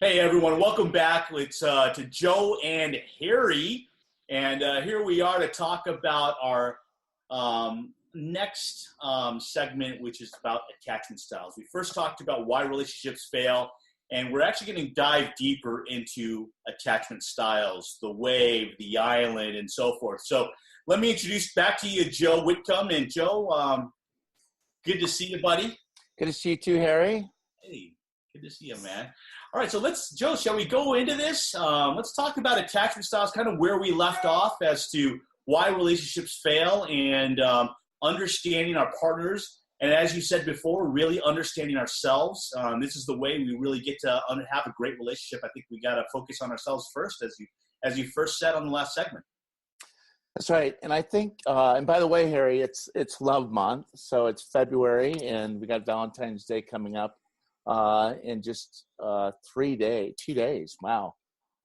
Hey everyone, welcome back. It's to Joe and Harry, and here we are to talk about our next segment, which is about attachment styles. We first talked about why relationships fail, and we're actually going to dive deeper into attachment styles, the wave, the island, and so forth. So let me introduce back to you Joe Whitcomb. And Joe, good to see you, buddy. Good to see you too, Harry. Hey. Good to see you, man. All right, so Joe, shall we go into this? Let's talk about attachment styles, kind of where we left off as to why relationships fail and understanding our partners. And as you said before, really understanding ourselves. This is the way we really get to have a great relationship. I think we got to focus on ourselves first, as you first said on the last segment. That's right. And I think, and by the way, Harry, it's Love Month. So it's February, and we got Valentine's Day coming up. In just 2 days. Wow.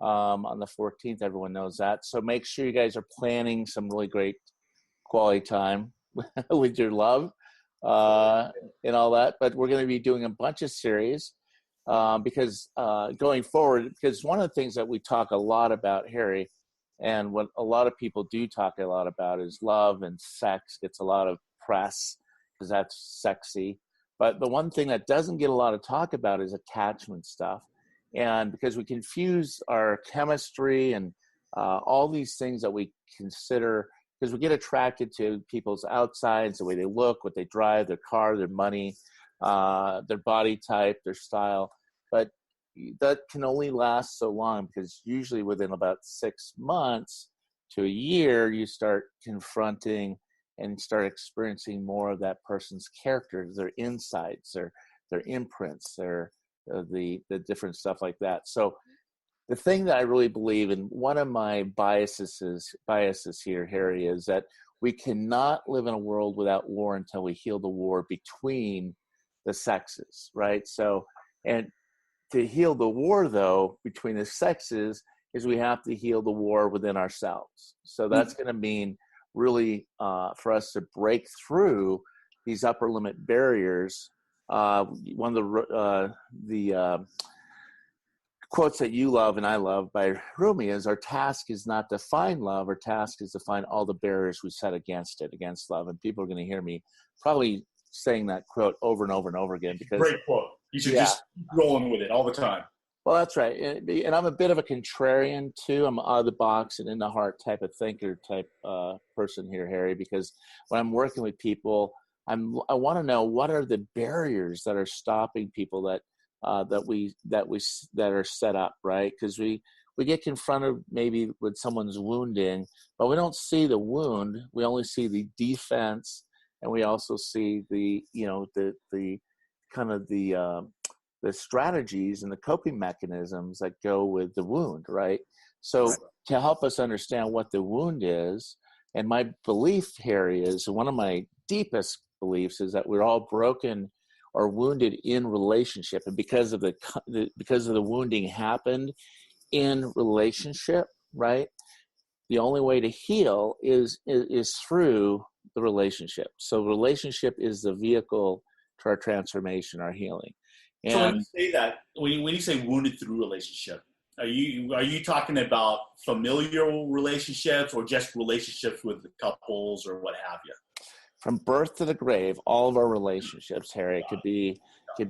On the 14th, everyone knows that. So make sure you guys are planning some really great quality time with your love and all that. But we're going to be doing a bunch of series because going forward, because one of the things that we talk a lot about, Harry, and what a lot of people do talk a lot about is love and sex. Gets a lot of press because that's sexy. But the one thing that doesn't get a lot of talk about is attachment stuff. And because we confuse our chemistry and all these things that we consider, because we get attracted to people's outsides, the way they look, what they drive, their car, their money, their body type, their style. But that can only last so long, because usually within about 6 months to a year, you start confronting and start experiencing more of that person's character, their insights, their imprints, the different stuff like that. So the thing that I really believe in, one of my biases here, Harry, is that we cannot live in a world without war until we heal the war between the sexes, right? So, and to heal the war, though, between the sexes is we have to heal the war within ourselves. So that's going to mean really for us to break through these upper limit barriers. One of the quotes that you love and I love by Rumi is, our task is not to find love, our task is to find all the barriers we set against love. And people are going to hear me probably saying that quote over and over and over again. Because great quote. You should just keep rolling with it all the time. Well, that's right. And I'm a bit of a contrarian, too. I'm out of the box and in the heart type of thinker type person here, Harry, because when I'm working with people, I want to know what are the barriers that are stopping people that are set up, right? Because we get confronted maybe with someone's wounding, but we don't see the wound. We only see the defense, and we also see the kind of the strategies and the coping mechanisms that go with the wound, right? So to help us understand what the wound is, and my belief, Harry, is one of my deepest beliefs is that we're all broken or wounded in relationship, and because of the wounding happened in relationship, right? The only way to heal is through the relationship. So relationship is the vehicle to our transformation, our healing. And so when you say that, when you say wounded through relationship, are you talking about familial relationships or just relationships with the couples or what have you? From birth to the grave, all of our relationships, Harry, could be the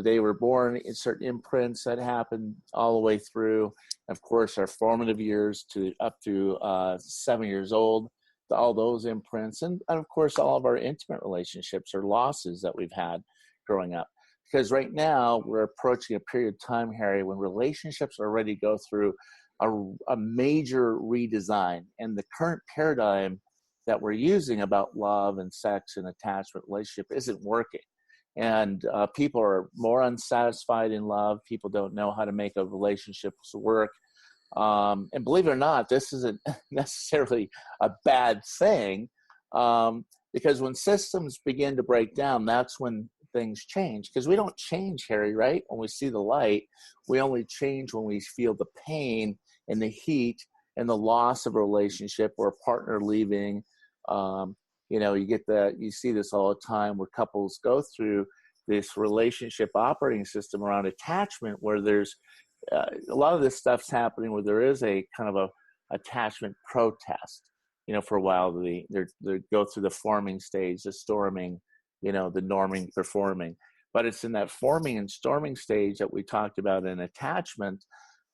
day we're born, certain imprints that happen all the way through. Of course, our formative years to up to 7 years old, all those imprints, and of course, all of our intimate relationships or losses that we've had growing up. Because right now we're approaching a period of time, Harry, when relationships are ready to go through a major redesign, and the current paradigm that we're using about love and sex and attachment relationship isn't working. And people are more unsatisfied in love. People don't know how to make a relationship work. And believe it or not, this isn't necessarily a bad thing, because when systems begin to break down, that's when things change. Because we don't change, Harry, right? When we see the light, we only change when we feel the pain and the heat and the loss of a relationship or a partner leaving. You see this all the time where couples go through this relationship operating system around attachment, where there's a lot of this stuff's happening where there is a kind of a attachment protest. For a while, they go through the forming stage, the storming, the norming, performing. But it's in that forming and storming stage that we talked about in attachment,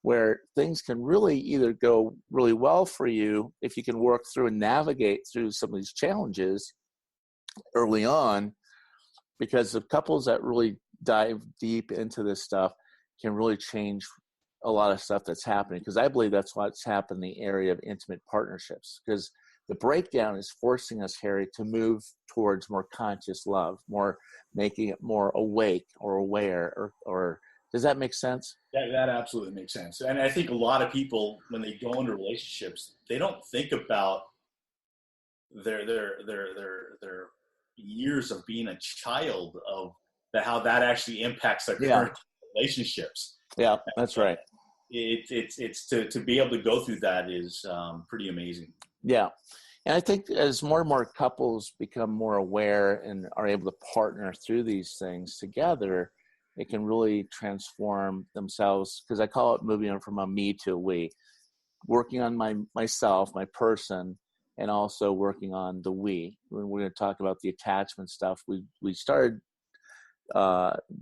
where things can really either go really well for you if you can work through and navigate through some of these challenges early on, because the couples that really dive deep into this stuff can really change a lot of stuff that's happening. Because I believe that's what's happened in the area of intimate partnerships, because the breakdown is forcing us, Harry, to move towards more conscious love, more making it more awake or aware, or does that make sense? That absolutely makes sense. And I think a lot of people, when they go into relationships, they don't think about their years of being a child, of how that actually impacts their current relationships. Yeah, that's right. It's to be able to go through that is pretty amazing. Yeah. And I think as more and more couples become more aware and are able to partner through these things together, it can really transform themselves, because I call it moving on from a me to a we, working on myself, my person, and also working on the we. We're going to talk about the attachment stuff. We started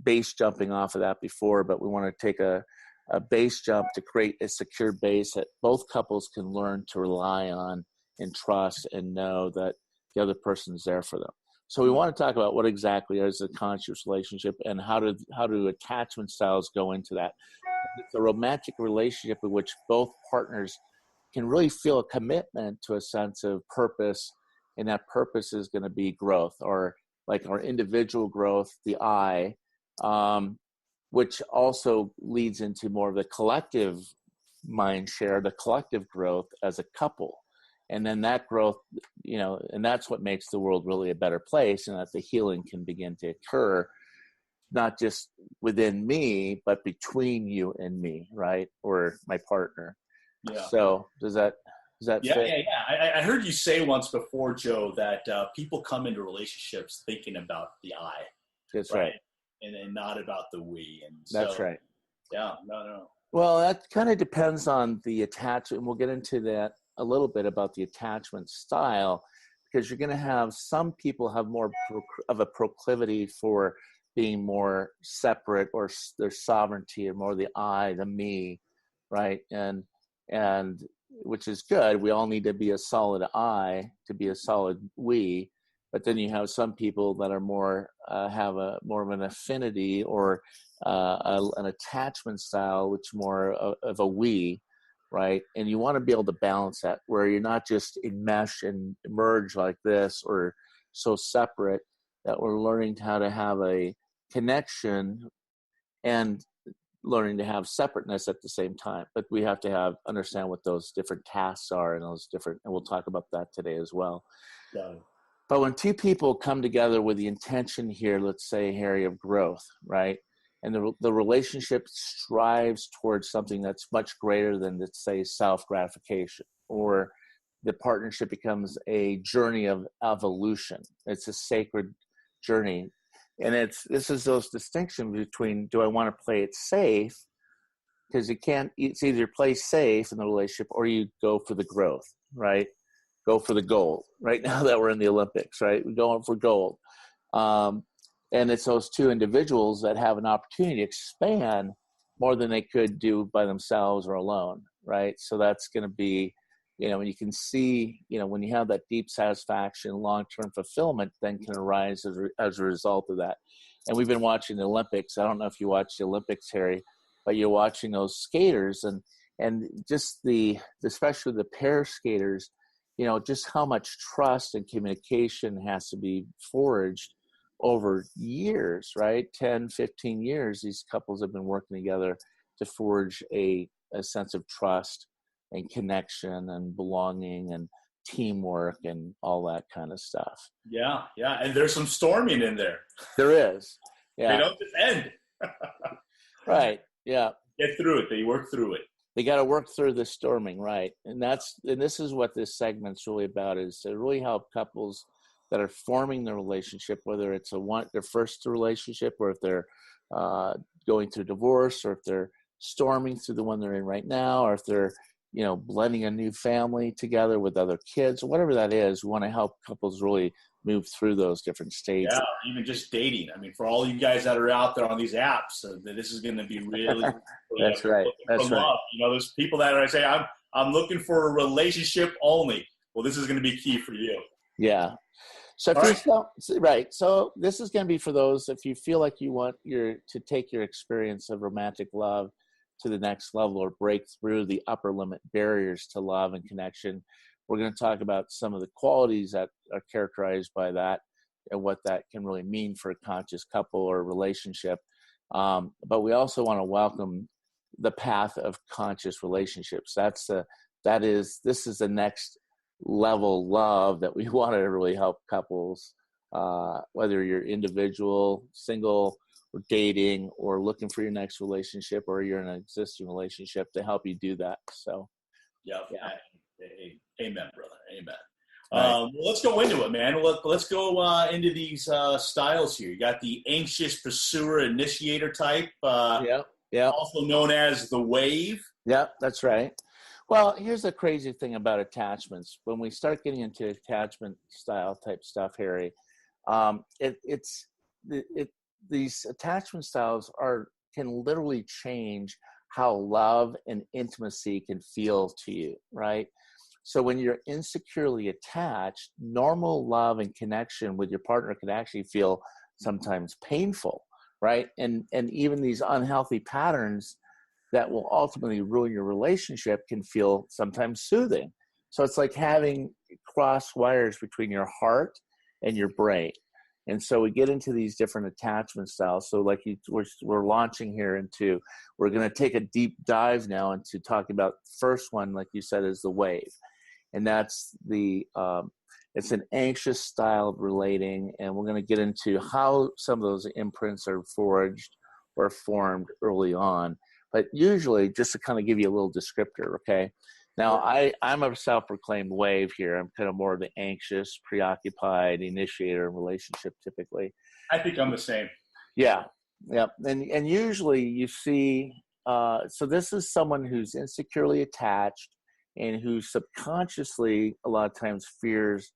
base jumping off of that before, but we want to take a base jump to create a secure base that both couples can learn to rely on and trust and know that the other person's there for them. So we want to talk about what exactly is a conscious relationship and how do attachment styles go into that. It's a romantic relationship in which both partners can really feel a commitment to a sense of purpose, and that purpose is going to be growth, or like our individual growth, the I, which also leads into more of the collective mind share, the collective growth as a couple. And then that growth, and that's what makes the world really a better place, and that the healing can begin to occur, not just within me, but between you and me, right? Or my partner. Yeah. So does that fit? Yeah. I heard you say once before, Joe, that people come into relationships thinking about the I. That's right. And not about the we. And that's right. Yeah, no. Well, that kind of depends on the attachment. We'll get into that a little bit about the attachment style, because you're going to have some people have more of a proclivity for being more separate, or their sovereignty, or more the I, the me, right? And which is good. We all need to be a solid I to be a solid we. But then you have some people that are more have a more of an affinity, or an attachment style, which more of a we, right? And you want to be able to balance that, where you're not just enmesh and merge like this, or so separate, that we're learning how to have a connection and learning to have separateness at the same time. But we have to understand what those different tasks are, and we'll talk about that today as well. Yeah. But when two people come together with the intention here, let's say, Harry, of growth, right? And the relationship strives towards something that's much greater than, let's say, self-gratification, or the partnership becomes a journey of evolution. It's a sacred journey. And this is those distinctions between, do I want to play it safe? Because it's either play safe in the relationship, or you go for the growth, right? Go for the gold. Right now that we're in the Olympics, right? We're going for gold. And it's those two individuals that have an opportunity to expand more than they could do by themselves or alone, right? So that's going to be, you can see, when you have that deep satisfaction, long-term fulfillment then can arise as a result of that. And we've been watching the Olympics. I don't know if you watch the Olympics, Harry, but you're watching those skaters and just especially the pair skaters, just how much trust and communication has to be forged over years, right? 10, 15 years, these couples have been working together to forge a sense of trust and connection and belonging and teamwork and all that kind of stuff. Yeah. And there's some storming in there. There is. Yeah. They don't just end. Right. Yeah. Get through it. They work through it. They got to work through the storming, right? And this is what this segment's really about, is to really help couples that are forming the relationship, whether it's their first relationship, or if they're going through divorce, or if they're storming through the one they're in right now, or if they're, blending a new family together with other kids, whatever that is. We want to help couples really move through those different stages. Yeah, even just dating. I mean, for all you guys that are out there on these apps, this is going to be really That's right. That's right. Love. There's people that are saying, I'm looking for a relationship only. Well, this is going to be key for you. Yeah. So right. So this is going to be for those, if you feel like you want to take your experience of romantic love to the next level, or break through the upper limit barriers to love and connection. We're going to talk about some of the qualities that are characterized by that, and what that can really mean for a conscious couple or relationship. But we also want to welcome the path of conscious relationships. This is the next level love that we want to really help couples, whether you're individual, single, or dating, or looking for your next relationship, or you're in an existing relationship, to help you do that. So, yeah. Amen, brother. Amen. Right. Well, let's go into it, man. Let's go into these styles here. You got the anxious pursuer initiator type, also known as the wave. Yeah, that's right. Well, here's the crazy thing about attachments. When we start getting into attachment style type stuff, Harry, these attachment styles can literally change how love and intimacy can feel to you, right? So when you're insecurely attached, normal love and connection with your partner can actually feel sometimes painful, right? And even these unhealthy patterns that will ultimately ruin your relationship can feel sometimes soothing. So it's like having cross wires between your heart and your brain. And so we get into these different attachment styles. So like we're launching here we're going to take a deep dive now into talking about the first one, like you said, is the wave. And that's it's an anxious style of relating. And we're going to get into how some of those imprints are forged or formed early on. But usually, just to kind of give you a little descriptor, okay? Now, I'm a self-proclaimed wave here. I'm kind of more of the anxious, preoccupied initiator in relationship typically. I think I'm the same. Yeah. And usually you see, so this is someone who's insecurely attached and who subconsciously a lot of times fears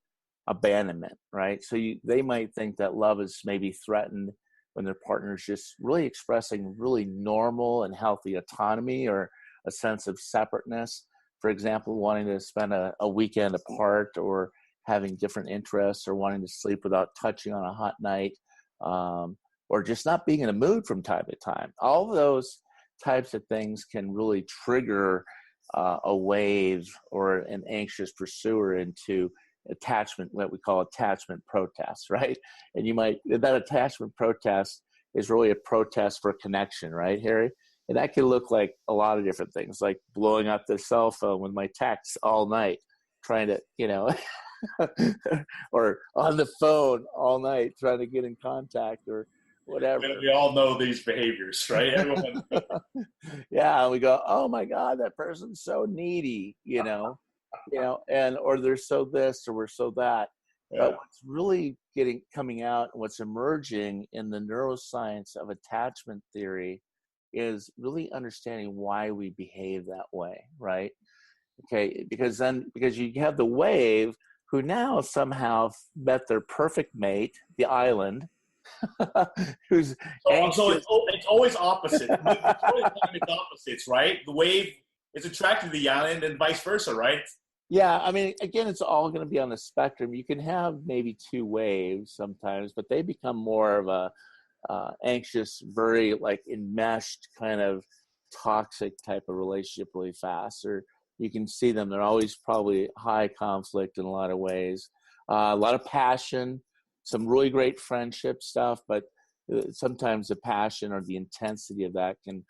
abandonment, right? So they might think that love is maybe threatened when their partner's just really expressing really normal and healthy autonomy, or a sense of separateness. For example, wanting to spend a weekend apart, or having different interests, or wanting to sleep without touching on a hot night, or just not being in a mood from time to time. All of those types of things can really trigger a wave or an anxious pursuer into attachment, what we call attachment protest, right? And that attachment protest is really a protest for connection, right, Harry? And that can look like a lot of different things, like blowing up the cell phone with my texts all night, trying to, or on the phone all night, trying to get in contact, or whatever. We all know these behaviors, right? Everyone. Yeah, we go, oh my God, that person's so needy, or they're so this, or we're so that. Yeah. But what's really coming out, and what's emerging in the neuroscience of attachment theory, is really understanding why we behave that way, right? Okay, because you have the wave who now somehow met their perfect mate, the island, who's so it's always opposite. It's opposites, right? The wave is attracted to the island, and vice versa, right? Yeah, I mean, again, it's all going to be on the spectrum. You can have maybe two waves sometimes, but they become more of a anxious, very like enmeshed kind of toxic type of relationship really fast. Or you can see them; they're always probably high conflict in a lot of ways, a lot of passion, some really great friendship stuff, but sometimes the passion or the intensity of that can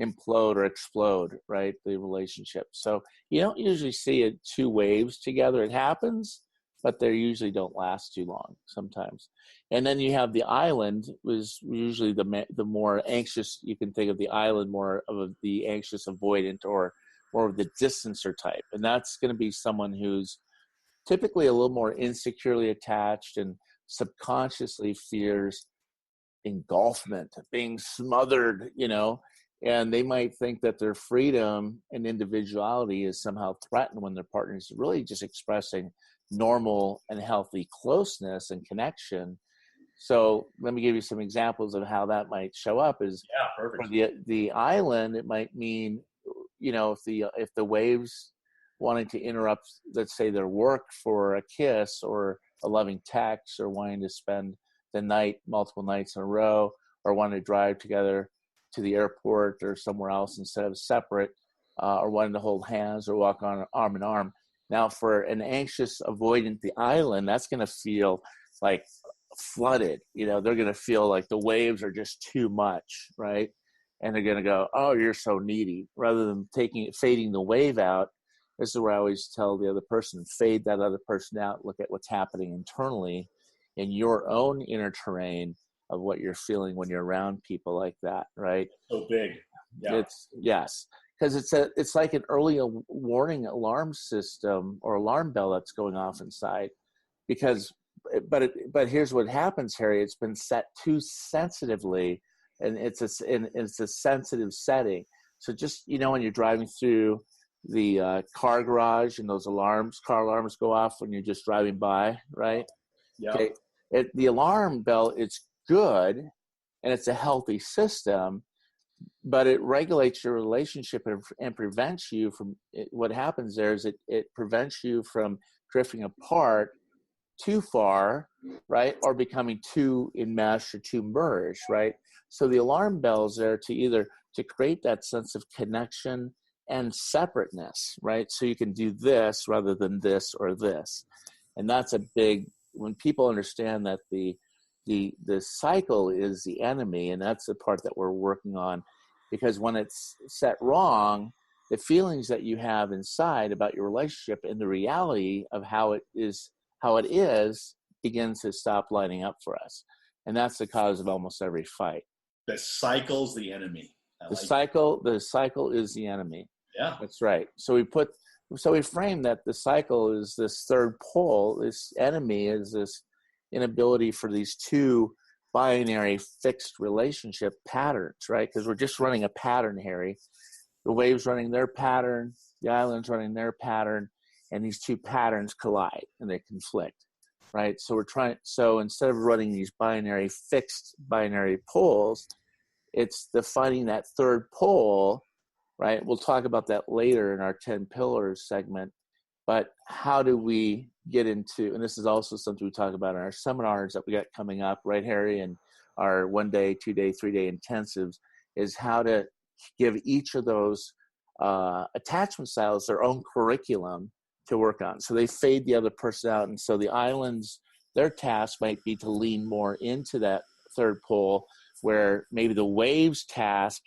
implode or explode, right? The relationship. So you don't usually see two waves together. It happens, but they usually don't last too long sometimes. And then you have the island, was usually the more anxious. You can think of the island more of the anxious avoidant, or more of the distancer type. And that's going to be someone who's typically a little more insecurely attached and subconsciously fears engulfment, being smothered, and they might think that their freedom and individuality is somehow threatened when their partner is really just expressing normal and healthy closeness and connection. So let me give you some examples of how that might show up. Is perfect. For the island, it might mean, if the waves wanting to interrupt, let's say, their work for a kiss or a loving text, or wanting to spend the night multiple nights in a row, or wanting to drive together to the airport or somewhere else instead of separate, or wanting to hold hands or walk on arm in arm. Now, for an anxious avoidant, the island, that's going to feel like flooded. They're going to feel like the waves are just too much, right? And they're going to go, oh, you're so needy, rather than fading the wave out. This is where I always tell the other person, fade that other person out. Look at what's happening internally in your own inner terrain of what you're feeling when you're around people like that, right? So big. Yeah. Yes. Because it's like an early warning alarm system or alarm bell that's going off inside. But here's what happens, Harry. It's been set too sensitively, and it's a sensitive setting. So just when you're driving through the car garage and those car alarms go off when you're just driving by, right? Yeah. Okay. The alarm bell, it's good, and it's a healthy system, but it regulates your relationship and prevents you from what happens there is it prevents you from drifting apart too far, right? Or becoming too enmeshed or too merged, right? So the alarm bell is there to create that sense of connection and separateness, right? So you can do this rather than this or this. And that's when people understand that the cycle is the enemy, and that's the part that we're working on, because when it's set wrong, the feelings that you have inside about your relationship and the reality of how it is begins to stop lining up for us. And that's the cause of almost every fight. The cycle's the enemy. The cycle is the enemy. Yeah. That's right. So we frame that the cycle is this third pole. This enemy is this inability for these two binary fixed relationship patterns, right? Because we're just running a pattern, Harry. The wave's running their pattern, the island's running their pattern, and these two patterns collide and they conflict, right? So instead of running these fixed binary poles, it's defining that third pole, right? We'll talk about that later in our 10 pillars segment, but how do we get into, and this is also something we talk about in our seminars that we got coming up, right, Harry, and our 1 day, 2 day, 3 day intensives, is how to give each of those attachment styles their own curriculum to work on. So they fade the other person out. And so the islands, their task might be to lean more into that third pole, where maybe the waves task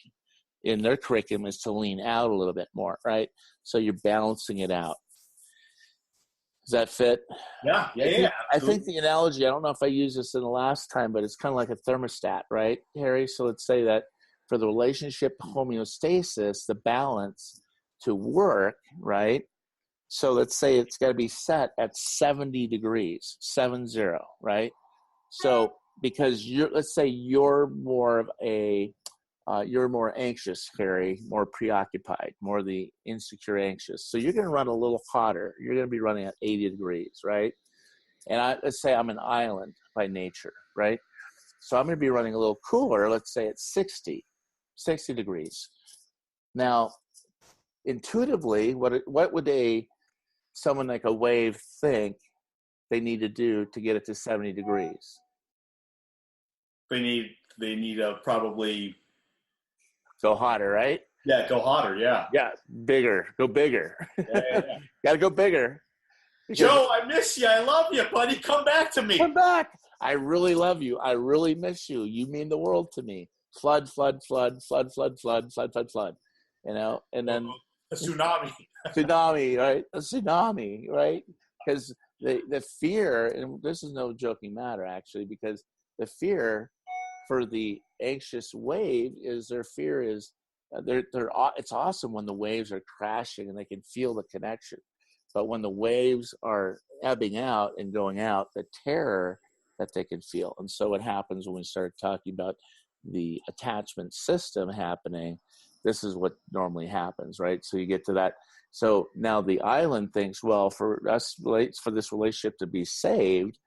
in their curriculum is to lean out a little bit more, right? So you're balancing it out. Does that fit? Yeah. I think the analogy, I don't know if I used this in the last time, but it's kind of like a thermostat, right, Harry? So let's say that for the relationship homeostasis, the balance to work, right? So let's say it's got to be set at 70 degrees, 70, right? So because let's say you're more anxious, Harry, more preoccupied, more the insecure anxious. So you're going to run a little hotter. You're going to be running at 80 degrees, right? And let's say I'm an island by nature, right? So I'm going to be running a little cooler. Let's say it's 60 degrees. Now, intuitively, what would someone like a wave think they need to do to get it to 70 degrees? They need to probably go hotter, right? Yeah, go hotter. Yeah. Yeah, bigger. Go bigger. Yeah. Got to go bigger. Joe, I miss you. I love you, buddy. Come back to me. Come back. I really love you. I really miss you. You mean the world to me. Flood, flood, flood, flood, flood, flood, flood, flood, flood. And then a tsunami. Tsunami, right? A tsunami, right? Because the fear, and this is no joking matter actually, because the fear for the anxious wave is their fear is it's awesome when the waves are crashing and they can feel the connection. but when the waves are ebbing out and going out, the terror that they can feel. And so what happens when we start talking about the attachment system happening, this is what normally happens, right? So you get to that. So now the island thinks, well, for this relationship to be saved,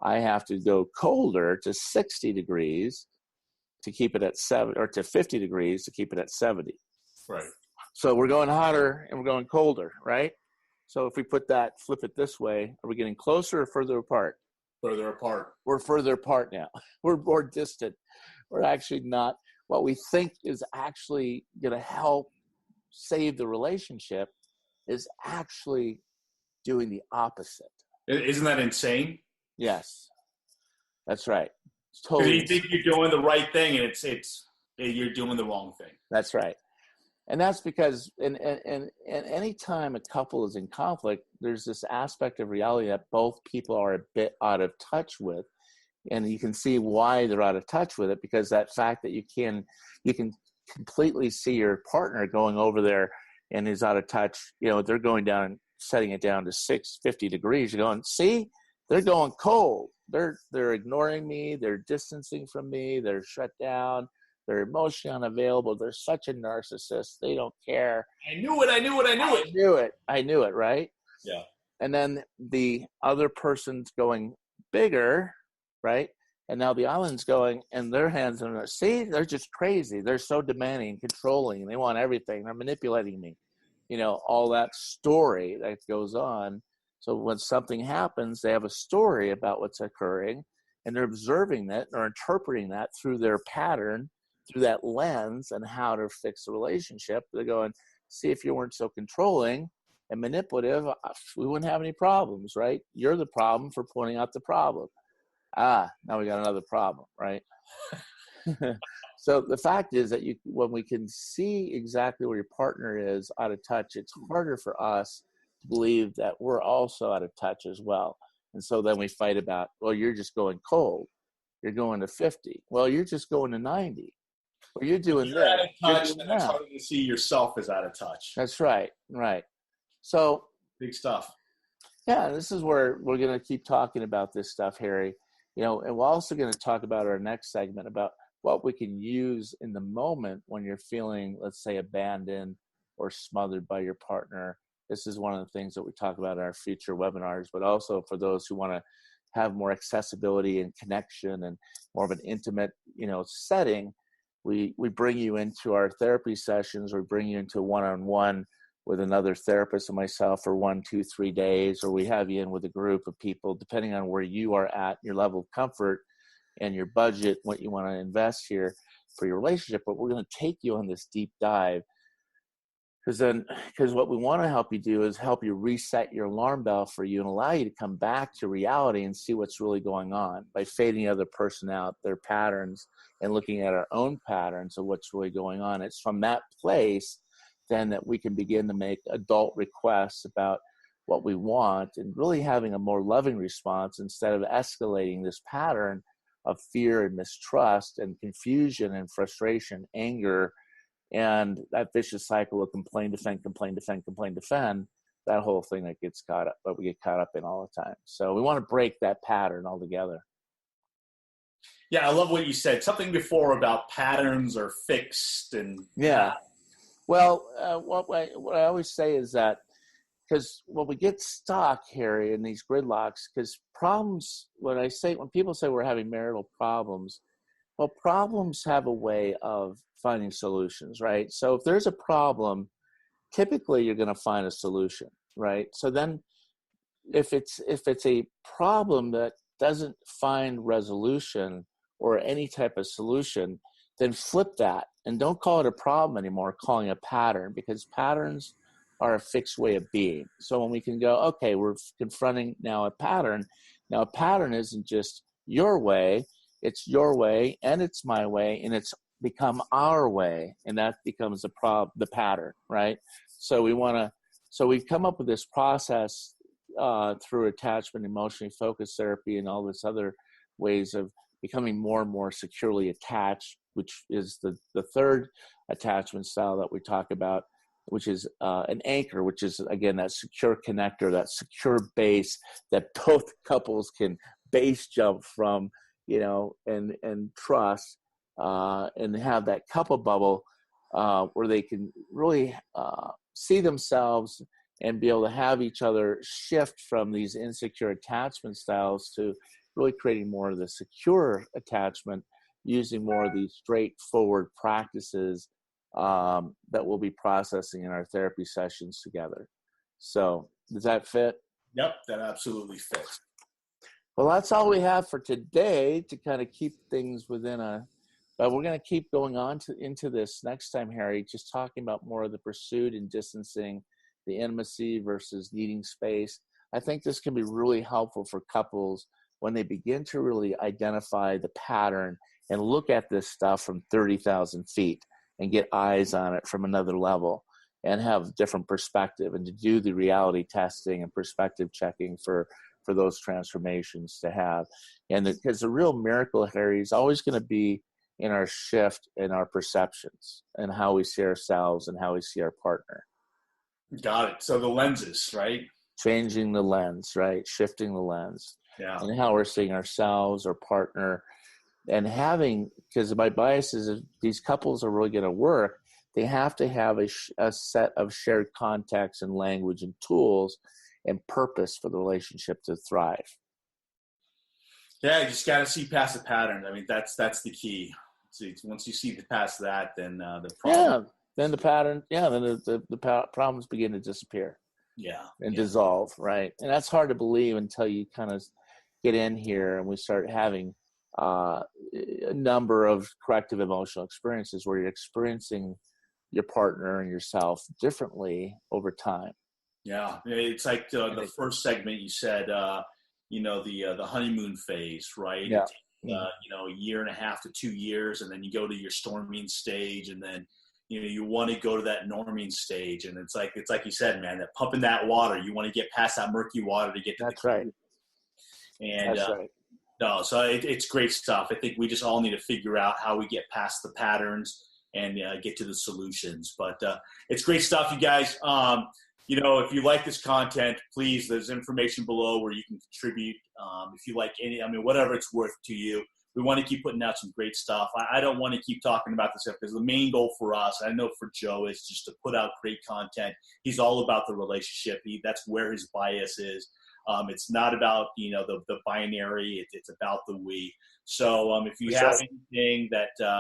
I have to go colder to 60 degrees to keep it at 7, or to 50 degrees to keep it at 70. Right. So we're going hotter and we're going colder, right? So if we flip it this way, are we getting closer or further apart? Further apart. We're further apart now. We're more distant. We're actually not. What we think is actually going to help save the relationship is actually doing the opposite. Isn't that insane? Yes, that's right. It's Because totally. you think you're doing the right thing, and you're doing the wrong thing. That's right. And that's because and any time a couple is in conflict, there's this aspect of reality that both people are a bit out of touch with. And you can see why they're out of touch with it, because that fact that you can completely see your partner going over there and is out of touch. They're going down and setting it down to 650 degrees. You're going, see, they're going cold. They're ignoring me. They're distancing from me. They're shut down. They're emotionally unavailable. They're such a narcissist. They don't care. I knew it. I knew it, right? Yeah. And then the other person's going bigger, right? And now the island's going, and their hands are, see, they're just crazy. They're so demanding, controlling. They want everything. They're manipulating me. All that story that goes on. So when something happens, they have a story about what's occurring, and they're observing that or interpreting that through their pattern, through that lens, and how to fix the relationship. They're going, see, if you weren't so controlling and manipulative, we wouldn't have any problems, right? You're the problem for pointing out the problem. Now we got another problem, right? So the fact is that when we can see exactly where your partner is out of touch, it's harder for us to believe that we're also out of touch as well. And so then we fight about, well, you're just going cold. You're going to 50. Well, you're just going to 90. Well, you're doing You're this. out of touch, you're doing and it's that. harder to see yourself as out of touch. That's right. Right. So Big stuff. yeah, this is where we're going to keep talking about this stuff, Harry. And we're also going to talk about our next segment about what we can use in the moment when you're feeling, let's say, abandoned or smothered by your partner. This is one of the things that we talk about in our future webinars, but also for those who want to have more accessibility and connection and more of an intimate, setting, we bring you into our therapy sessions, or bring you into one-on-one with another therapist and myself for 1, 2, 3 days, or we have you in with a group of people, depending on where you are at, your level of comfort and your budget, what you want to invest here for your relationship. But we're going to take you on this deep dive, because what we want to help you do is help you reset your alarm bell for you and allow you to come back to reality and see what's really going on by fading the other person out, their patterns, and looking at our own patterns of what's really going on. It's from that place then that we can begin to make adult requests about what we want, and really having a more loving response instead of escalating this pattern of fear and mistrust and confusion and frustration, anger, and that vicious cycle of complain, defend, that whole thing that we get caught up in all the time. So we want to break that pattern altogether. Yeah, I love what you said. Something before about patterns are fixed and yeah. Well, what I always say is that, because when we get stuck, Harry, in these gridlocks, because problems, when people say we're having marital problems, well, problems have a way of finding solutions, right? So if there's a problem, typically you're going to find a solution, right? So then if it's a problem that doesn't find resolution or any type of solution, then flip that and don't call it a problem anymore, calling it a pattern, because patterns are a fixed way of being. So when we can go, okay, we're confronting now a pattern. Now a pattern isn't just your way, it's your way and it's my way, and it's become our way, and that becomes the pattern, right? So we've come up with this process through attachment, emotionally focused therapy, and all this other ways of becoming more and more securely attached, which is the third attachment style that we talk about, which is an anchor, which is, again, that secure connector, that secure base that both couples can base jump from, and trust, and have that couple bubble where they can really see themselves and be able to have each other shift from these insecure attachment styles to really creating more of the secure attachment, using more of these straightforward practices that we'll be processing in our therapy sessions together. So does that fit? Yep, that absolutely fits. Well, that's all we have for today to kind of keep things within but we're going to keep going on into this next time, Harry, just talking about more of the pursuit and distancing, the intimacy versus needing space. I think this can be really helpful for couples when they begin to really identify the pattern and look at this stuff from 30,000 feet and get eyes on it from another level and have different perspective, and to do the reality testing and perspective checking for those transformations to have. And because the real miracle, Harry, is always going to be in our shift in our perceptions and how we see ourselves and how we see our partner. Got it. So the lenses, right? Changing the lens, right? Shifting the lens. Yeah. And how we're seeing ourselves, our partner, and because my bias is, if these couples are really going to work, they have to have a set of shared context and language and tools and purpose for the relationship to thrive. Yeah, you just got to see past the pattern. I mean, that's the key. See, once you see past that, then the problem. Then the pattern. Yeah, then the problems begin to disappear. Yeah. And dissolve, right? And that's hard to believe until you kind of get in here and we start having a number of corrective emotional experiences where you're experiencing your partner and yourself differently over time. Yeah, it's like the first segment you said, the honeymoon phase, right? Yeah. A year and a half to 2 years, and then you go to your storming stage, and then you want to go to that norming stage, and it's like you said, man, that pumping that water, you want to get past that murky water to get to that's right. And that's right. No, so it's great stuff. I think we just all need to figure out how we get past the patterns and get to the solutions. But it's great stuff, you guys. If you like this content, please, there's information below where you can contribute. If you like whatever it's worth to you. We want to keep putting out some great stuff. I don't want to keep talking about this stuff because the main goal for us, I know for Joe, is just to put out great content. He's all about the relationship. That's where his bias is. It's not about, the binary. It's about the we. So if you have anything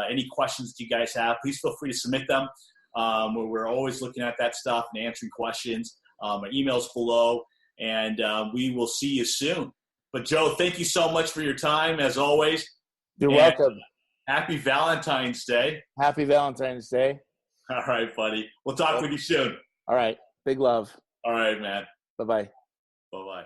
any questions that you guys have, please feel free to submit them. We're always looking at that stuff and answering questions. My email's below, and we will see you soon. But Joe, thank you so much for your time, as always. You're welcome. Happy Valentine's Day. Happy Valentine's Day. All right, buddy. We'll talk with you soon. All right. Big love. All right, man. Bye-bye. Bye-bye.